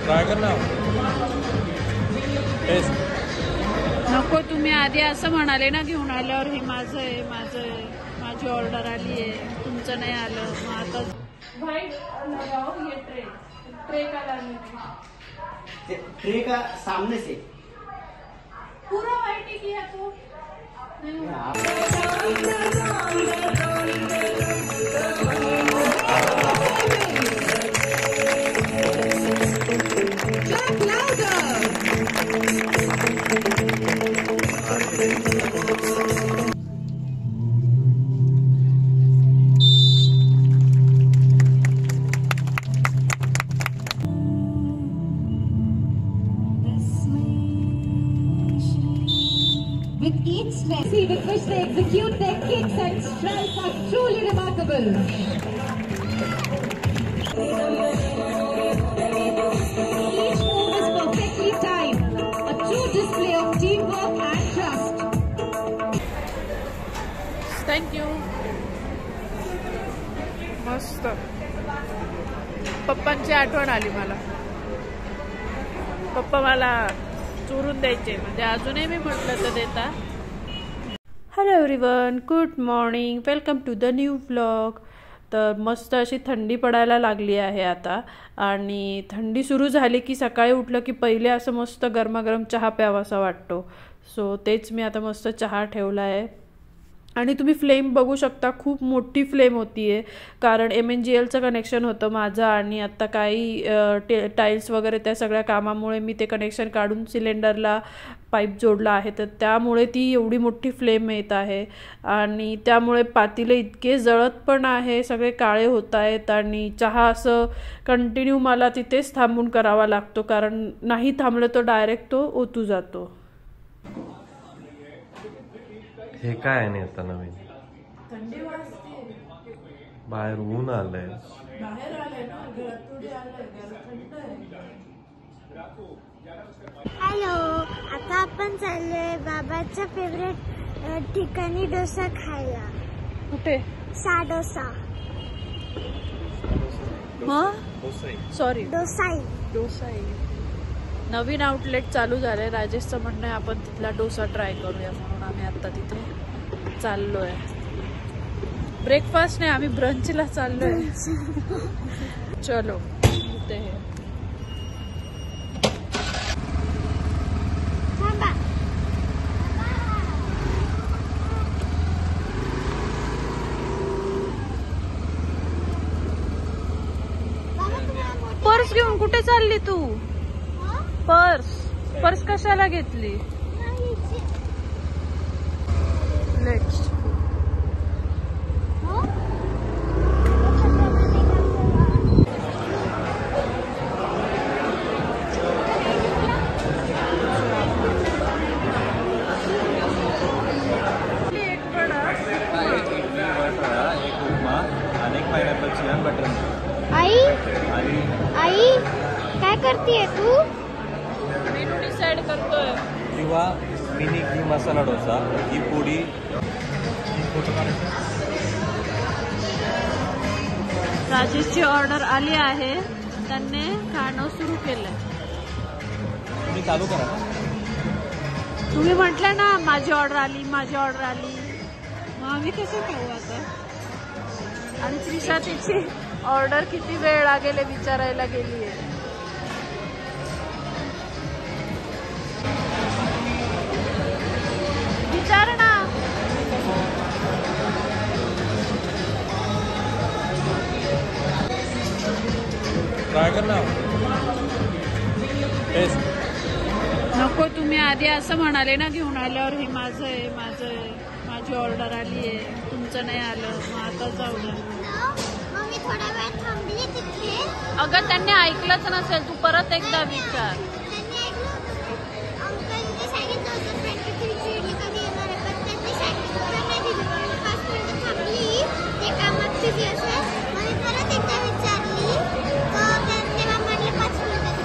Try कर ना. Taste नको. तुम्ही आधी असं म्हणाले ना घेऊन आल्यावर हे माझं आहे, माझं आहे, माझी ऑर्डर आली आहे, तुमचं नाही आलं. मग आता व्हाईट लगाओ ये ट्रे. ट्रे का लाने ट्रे का सामने से पूरा व्हाइट ही किया तो With each Messi with which they execute their kicks and strikes are truly remarkable. Each move is perfectly timed, a true display of teamwork and trust. Thank you. मस्त. पप्पांची आठवण आली मला. पप्पा मला चुरून द्यायचे, म्हणजे अजूनही मी म्हटलं तर देता. Hello everyone, good morning, welcome to the new vlog. तर मस्त अशी थंडी पडायला लागली आहे आता, आणि थंडी सुरू झाली की सकाळी उठलं की पहिले असं मस्त गरमागरम चहा प्यावासा वाटतो. सो तेच मी आता मस्त चहा ठेवला आहे. आणि तुम्ही फ्लेम बघू शकता, खूप मोठी फ्लेम होती आहे, कारण MNGLचं कनेक्शन होतं माझं, आणि आत्ता काही टाईल्स वगैरे त्या सगळ्या कामामुळे मी ते कनेक्शन काढून सिलेंडरला पाईप जोडला आहे, तर त्यामुळे ती एवढी मोठी फ्लेम येत आहे. आणि त्यामुळे पातेले इतके जळत पण आहे, सगळे काळे होत आहेत, आणि चहा असं कंटिन्यू मला तिथेच थांबून करावा लागतो, कारण नाही थांबलं तो डायरेक्ट तो ओतू जातो. हे काय आहे नाही आता नवीन? थंडी वाजते, बाहेर ऊन आलंय. बाहेर आलंय ना, घरात थोडी आलंय, घरात थंड आहे. हॅलो, आता आपण चाललोय बाबाच्या फेवरेट ठिकाणी डोसा खायला. कुठे? डोसा. सॉरी, डोसाई. डोसाई. नवीन आउटलेट चालू झालंय. राजेशचं म्हणणं आहे आपण तिथला डोसा ट्राय करूया, म्हणून आम्ही आता तिथे चाललोय. ब्रेकफास्ट नाही, आम्ही ब्रंचला चाललोय. चलो ते हे. पर्स घेऊन कुठे चालली तू? पर्स कशाला घेतली? लेट्स. आई काय करतेय तू? मेनू डिसाइड करतोय. किंवा मिनी घी मसाला डोसा, ही पोळी. राजेशची ऑर्डर आली आहे, त्यांनी खाणं सुरू केलंय. तुम्ही चालू करा. तुम्ही म्हटलं ना माझी ऑर्डर आली, माझी ऑर्डर आली, मग आम्ही कसं खाऊ आता? आणि त्रिशा तिची ऑर्डर किती वेळ लागेल विचारायला गेली आहे. विचार ना. ट्राय कर ना. टेस्ट नको. तुम्ही आधी असं म्हणाले ना घेऊन आल्यावर हे माझं आहे, माझं आहे, माझी ऑर्डर आली आहे, तुमचं नाही आलं. मग आता जाऊ द्या. मी थोडा वेळ थांबली तिथे. अगं त्यांनी ऐकलंच नसेल, तू परत एकदा विचार. त्यांनी ऐकलं होतं. अंकलने सांगितलं होतं 23ची इडली कधी येणार आहे, पण त्यांनी सांगितलं नाही दिलं. मी 5 मिनिटं थांबली, ते कामात बिझी असेल. मग मी परत एकदा विचारली, तर तेव्हा म्हणले 5 मिनिटात.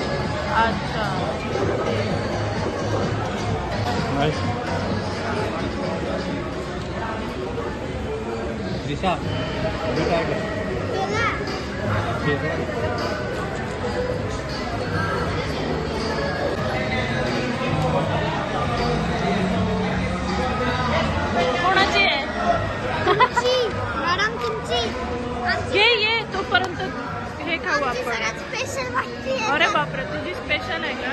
अच्छा. दिशा काय कर. ती अरे बापरे, तुझी स्पेशल आहे का?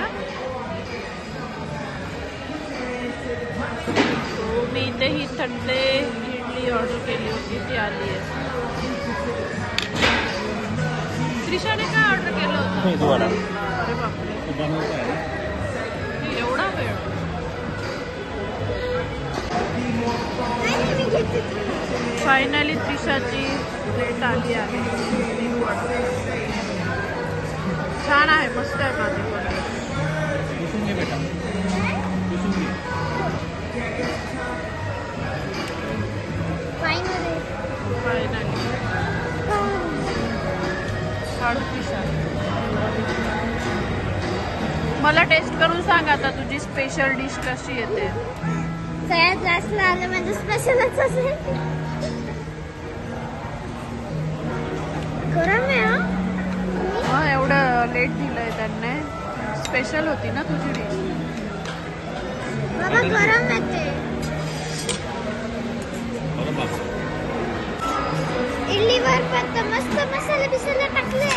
हो, मी इथे ही थंडे इडली ऑर्डर केली होती, ती आली आहे. त्रिशाने काय ऑर्डर केलं होतं? मेदूवडा. अरे बापरे, एवढा वेळ. नाही मी घेते. फायनली त्रिशाची प्लेट आली आहे. छान आहे, मस्त आहे माझी पण. फायनली काढू त्रिशा. मला टेस्ट करून सांग आता तुझी स्पेशल डिश कशी येते. सगळ्यात लास्ट आलं म्हणजे स्पेशलच असेल. गरम आहे हा. एवढं लेट दिलंय त्यांनी. स्पेशल होती ना तुझी डिश. बाबा गरम येते. इडलीवर पण तर मस्त मसाले बिसाले टाकले.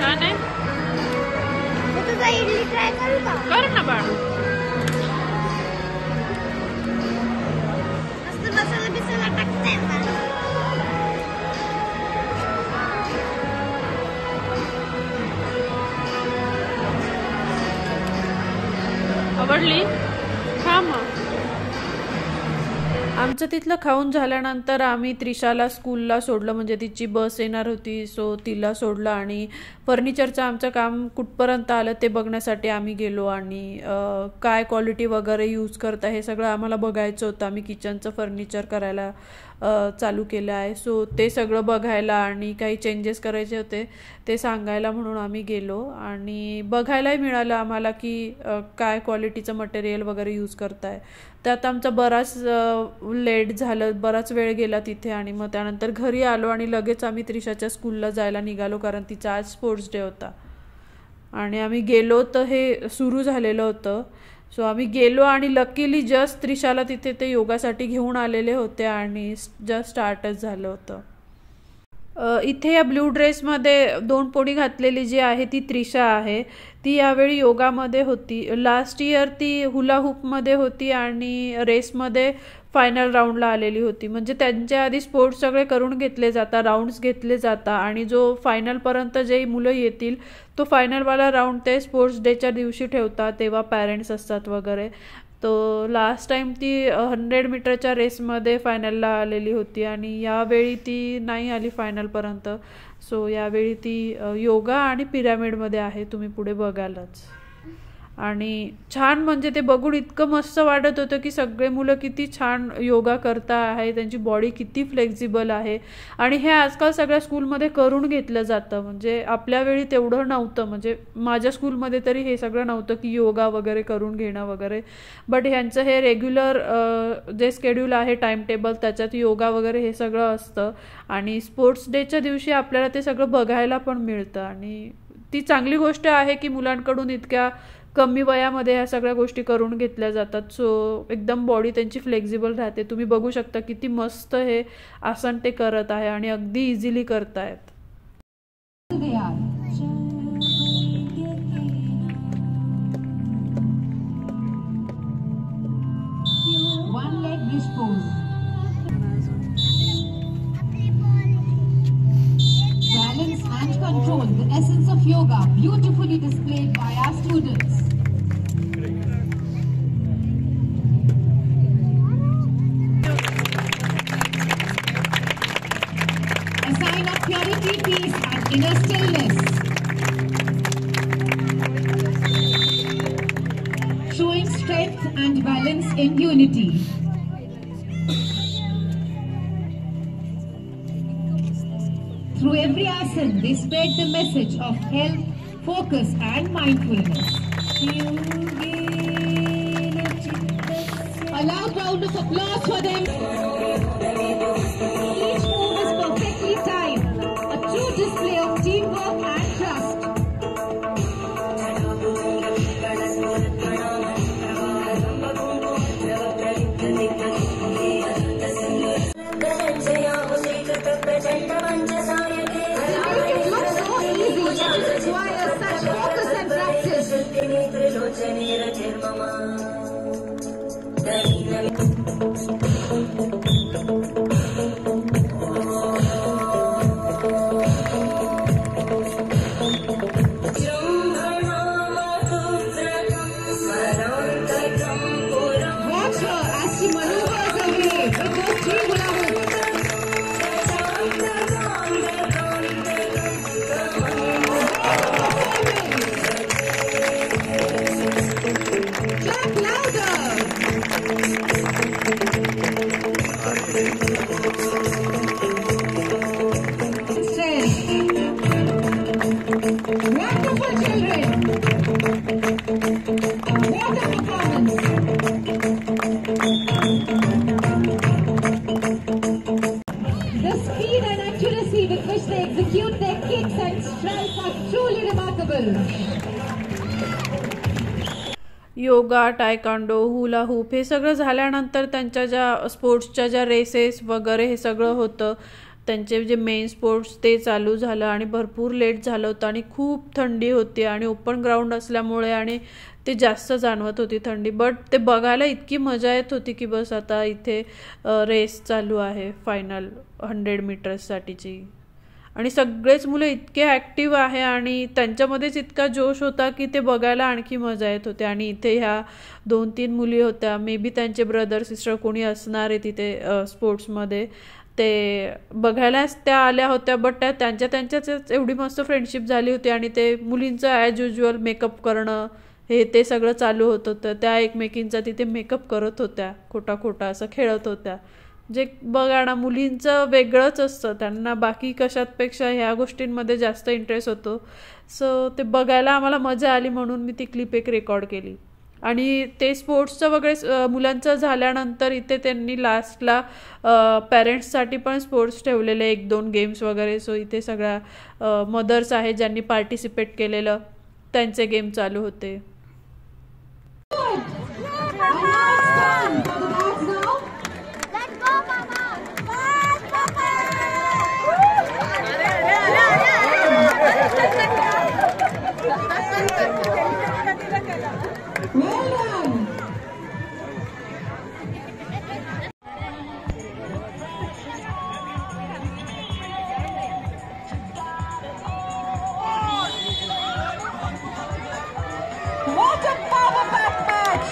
छान आहे. तुझा इडली ट्राय करू का? कर ना बाळ. मस्त मसाला बिसाला टाकते. आवडली? खा मग. आमचं तिथलं खाऊन झाल्यानंतर आम्ही त्रिशाला स्कूलला सोडलं, म्हणजे तिची बस येणार होती, सो तिला सोडलं. आणि फर्निचरचं आमचं काम कुठपर्यंत आलं ते बघण्यासाठी आम्ही गेलो. आणि काय क्वालिटी वगैरे यूज करता हे सगळं आम्हाला बघायचं होतं. आम्ही किचनचं फर्निचर करायला चालू केलं आहे, सो ते सगळं बघायला आणि काही चेंजेस करायचे होते ते सांगायला म्हणून आम्ही गेलो. आणि बघायलाही मिळालं आम्हाला की काय क्वालिटीचं मटेरियल वगैरे यूज करताय. त्यात आमचा बराच लेट झालं, बराच वेळ गेला तिथे. आणि मग त्यानंतर घरी आलो आणि लगेच आम्ही त्रिशाच्या स्कूलला जायला निघालो, कारण तिचा आज स्पोर्ट्स डे होता. आणि आम्ही गेलो तर हे सुरू झालेलं होतं. सो आम्ही गेलो आणि लकीली जस्ट त्रिशाला तिथे ते योगासाठी घेऊन आलेले होते आणि जस्ट स्टार्टच झालं होतं. इथे या ब्ल्यू ड्रेसमध्ये 2 पोळी घातलेली जी आहे ती त्रिशा आहे. ती यावेळी योगामध्ये होती. लास्ट इयर ती हुला हुपमध्ये होती आणि रेसमध्ये फायनल राऊंडला आलेली होती. म्हणजे त्यांच्या आधी स्पोर्ट्स सगळे करून घेतले जातात, राऊंड्स घेतले जातात आणि जो फायनलपर्यंत जे मुलं येतील तो फायनलवाला राऊंड ते स्पोर्ट्स डेच्या दिवशी ठेवतात, तेव्हा पॅरेंट्स असतात वगैरे. तो लास्ट टाइम ती 100 मीटरच्या रेसमध्ये फायनलला आलेली होती आणि यावेळी ती नाही आली फायनलपर्यंत. सो यावेळी ती योगा आणि पिरॅमिडमध्ये आहे, तुम्ही पुढे बघालच. आणि छान, म्हणजे ते बघून इतकं मस्त वाटत होतं की सगळे मुलं किती छान योगा करता आहे, त्यांची बॉडी किती फ्लेक्झिबल आहे. आणि हे आजकाल सगळ्या स्कूलमध्ये करून घेतलं जातं. म्हणजे आपल्या वेळी तेवढं नव्हतं, म्हणजे माझ्या स्कूलमध्ये तरी हे सगळं नव्हतं की योगा वगैरे करून घेणं वगैरे. बट ह्यांचं हे रेग्युलर जे स्केड्यूल आहे, टाइम टेबल, त्याच्यात योगा वगैरे हे सगळं असतं. आणि स्पोर्ट्स डेच्या दिवशी आपल्याला ते सगळं बघायला पण मिळतं. आणि ती चांगली गोष्ट आहे की मुलांकडून इतक्या कमी वयामध्ये ह्या सगळ्या गोष्टी करून घेतल्या जातात. सो एकदम बॉडी त्यांची फ्लेक्झिबल राहते. तुम्ही बघू शकता किती मस्त हे आसन ते करत आहे आणि अगदी इझिली करतायत. One leg wrist pose. Balance and control, the essence of yoga, beautifully displayed by our students. A sign of purity, peace and inner stillness. Showing strength and balance in unity. Through every asana, they spread the message of health, focus and mindfulness. A loud round of applause for them. Each move is perfectly which they execute their kicks and strikes are truly remarkable. Yoga, taekwondo, hula hoop हे सगळं झाल्यानंतर त्यांच्या ज्या स्पोर्ट्सच्या ज्या races वगैरे हे सगळं होतं, त्यांचे जे मेन स्पोर्ट्स ते चालू झालं आणि भरपूर लेट झालं होतं आणि खूप थंडी होती आणि ओपन ग्राउंड असल्यामुळे आणि ते जास्त जाणवत होती थंडी. बट ते बघायला इतकी मजा येत होती की बस आता इथे रेस चालू आहे फायनल 100 मीटर्ससाठीची. आणि सगळेच मुलं इतके ॲक्टिव्ह आहे आणि त्यांच्यामध्येच इतका जोश होता की ते बघायला आणखी मजा येत होते. आणि इथे ह्या 2-3 मुली होत्या, मे बी त्यांचे ब्रदर सिस्टर कोणी असणार आहे तिथे स्पोर्ट्समध्ये, ते बघायलाच त्या आल्या होत्या. बट त्या त्यांच्याच एवढी मस्त फ्रेंडशिप झाली होती आणि ते मुलींचं ॲज युज्युअल मेकअप करणं हे ते सगळं चालू होत होतं. त्या एकमेकींचा तिथे मेकअप करत होत्या, खोटा असं खेळत होत्या. जे बघा ना, मुलींचं वेगळंच असतं, त्यांना बाकी कशातपेक्षा ह्या गोष्टींमध्ये जास्त इंटरेस्ट होतो. सो ते बघायला आम्हाला मजा आली म्हणून मी ती क्लिप एक रेकॉर्ड केली. आणि ते स्पोर्ट्सचं वगैरे मुलांचं झाल्यानंतर इथे त्यांनी लास्टला पॅरेंट्ससाठी पण स्पोर्ट्स ठेवलेले 1-2 गेम्स वगैरे. सो इथे सगळ्या मदर्स आहेत ज्यांनी पार्टिसिपेट केलेलं, त्यांचे गेम चालू होते. What a power-packed match!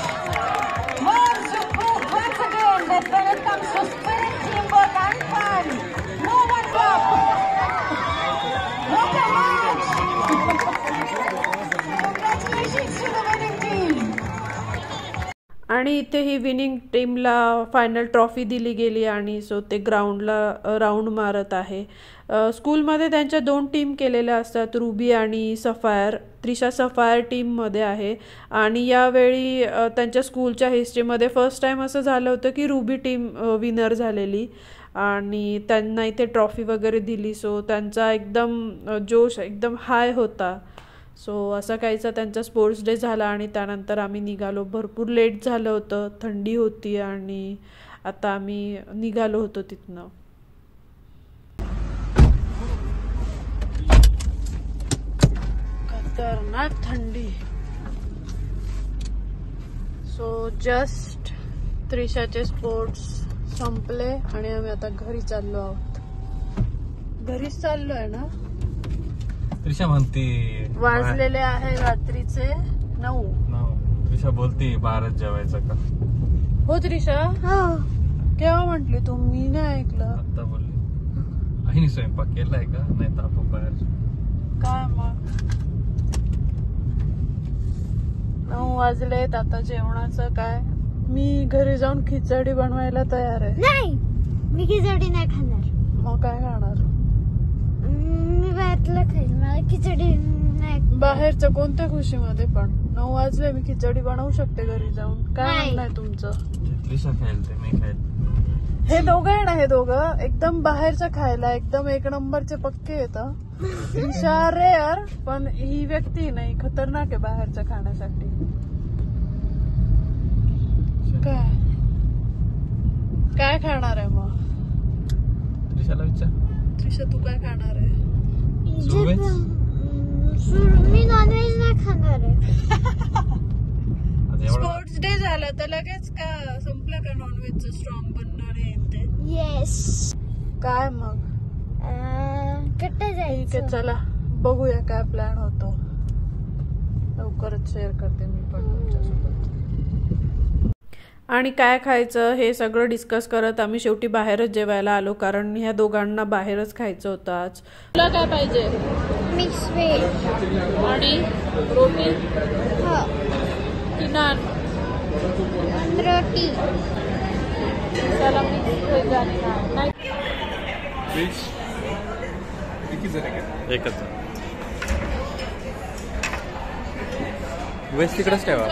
Mons who proved once again that when it comes to spirit, teamwork and fun, no one up. What a match! Congratulations to the winning team. आणि इथे ही winning टीमला final trophy दिली गेली आणि so ते ग्राउंडला round मारत आहे. स्कूलमध्ये त्यांच्या 2 टीम केलेल्या असतात, रुबी आणि सफायर. त्रिशा सफायर टीममध्ये आहे आणि यावेळी त्यांच्या स्कूलच्या हिस्ट्रीमध्ये फर्स्ट टाईम असं झालं होतं की रुबी टीम विनर झालेली आणि त्यांना इथे ट्रॉफी वगैरे दिली. सो त्यांचा एकदम जोश एकदम हाय होता. सो असा काहीचा त्यांचा स्पोर्ट्स डे झाला आणि त्यानंतर आम्ही निघालो. भरपूर लेट झालं होतं, थंडी होती आणि आता आम्ही निघालो होतो तिथनं. खतरनाक थंडी. सो जस्ट त्रिशाचे स्पोर्ट्स संपले आणि आम्ही आता घरी चाललो आहोत. घरीच चाललो आहे ना. त्रिशा म्हणते वाजलेले आहे रात्रीचे 9. त्रिशा बोलते बाहेरच जेवायचं का. हो त्रिशा, केव्हा म्हंटली तू? मी नाही ऐकलं. आता बोलली आईने स्वयंपाक केलाय का, नाही तर आपण बाहेर. काय मग 9 वाजलेत, आता जेवणाचं काय? मी घरी जाऊन खिचडी बनवायला तयार आहे. नाही, मी खिचडी नाही खाणार. मग काय खाणार? मी बाहेरला खाईल, मला खिचडी नाही. बाहेरच्या कोणत्या खुशीमध्ये पण 9 वाजले, मी खिचडी बनवू शकते घरी जाऊन. काय म्हणणं आहे तुमचं? त्रिशा खाईल ते मी खाईल. हे दोघं आहे ना, हे दोघं एकदम बाहेरचं खायला एकदम 1 नंबरचे पक्के येतं. हुशार रे यार, पण ही व्यक्ती नाही, खतरनाक आहे बाहेरचं खाण्यासाठी. काय खाणार आहे मग? त्रिशाला विचार. त्रिशा तू काय खाणार आहे? मी नॉनव्हेज नाही खाणार आहे. स्पोर्ट्स डे झाला तर लगेच का संपलं का नॉनव्हेजचं स्ट्रॉंग बनणार आहे ते? येस. काय मग? कट्ट ठीक जायचं. आहे, चला बघूया काय प्लॅन होतो. लवकरच शेअर करते मी पण तुमच्यासोबत. आणि काय खायचं हे सगळं डिस्कस करत आम्ही शेवटी बाहेरच जेवायला आलो, कारण ह्या दोघांना बाहेरच खायचं होतं आज. तुला काय पाहिजे? मिक्स व्हेज आणि रोटी हो, की नान? रोटी. चला मिक्स व्हेज आणि नान. नाही एकच वेस्ट तिकडेच ठेवा.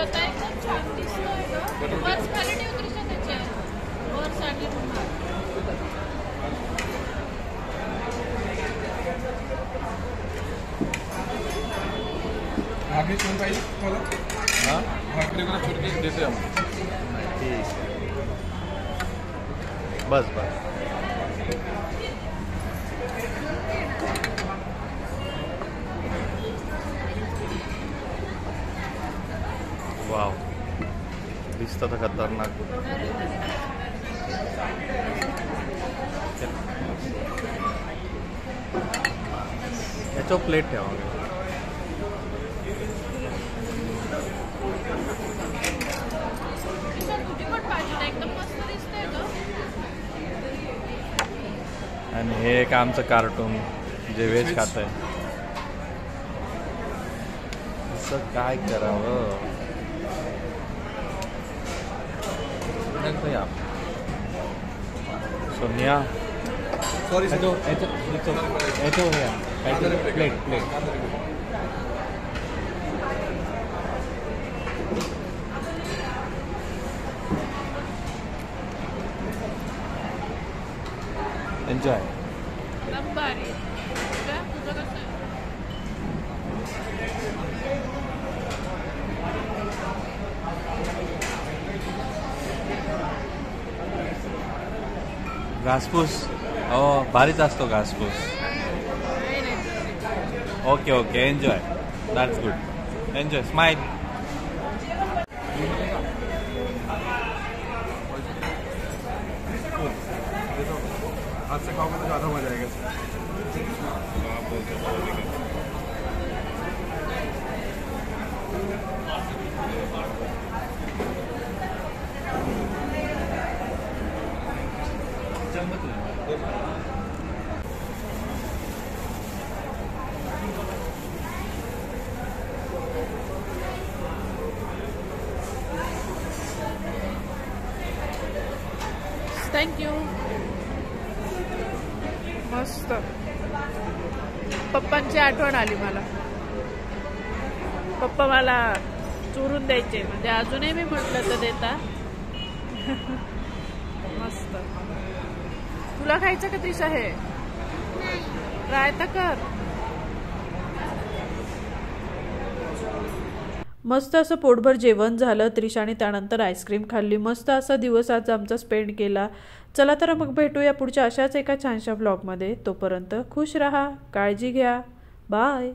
भाकरी चिकन पाहिजे तुम्हाला? हां भाकरी वगैरे छोटी देते आम्ही. ठीक आहे. बस बस. वाव, दिसतं तर खतरनाक. याच्यावर प्लेट ठेवा. तुझी पण भाजी एकदम मस्त दिसतंय ग. आणि हे एक आमचं कार्टून जे व्हेज खात आहे. असं काय करावं. Sonia sorry sir. Plate enjoy. एकदम भारी. तुझं कसं आहे? घासपूस. हो, भारीच असतो घासपूस. नाही नाही. Okay okay, enjoy. That's good. Enjoy. Smile. आज से खाओगे तो ज़्यादा मजा आएगा. थँक्यू. मस्त. पप्पांची आठवण आली मला. पप्पा मला चुरून द्यायचे, म्हणजे अजूनही मी म्हटलं तर देता. मस्त. तुला खायचं का त्रिशा हे? ट्राय तर कर. मस्त असं पोटभर जेवण झालं. त्रिशाने त्यानंतर आईस्क्रीम खाल्ली. मस्त असा दिवस आज आमचा स्पेंड केला. चला तर मग भेटूया पुढच्या अशाच एका छानशा ब्लॉगमध्ये. तोपर्यंत खुश राहा, काळजी घ्या. बाय.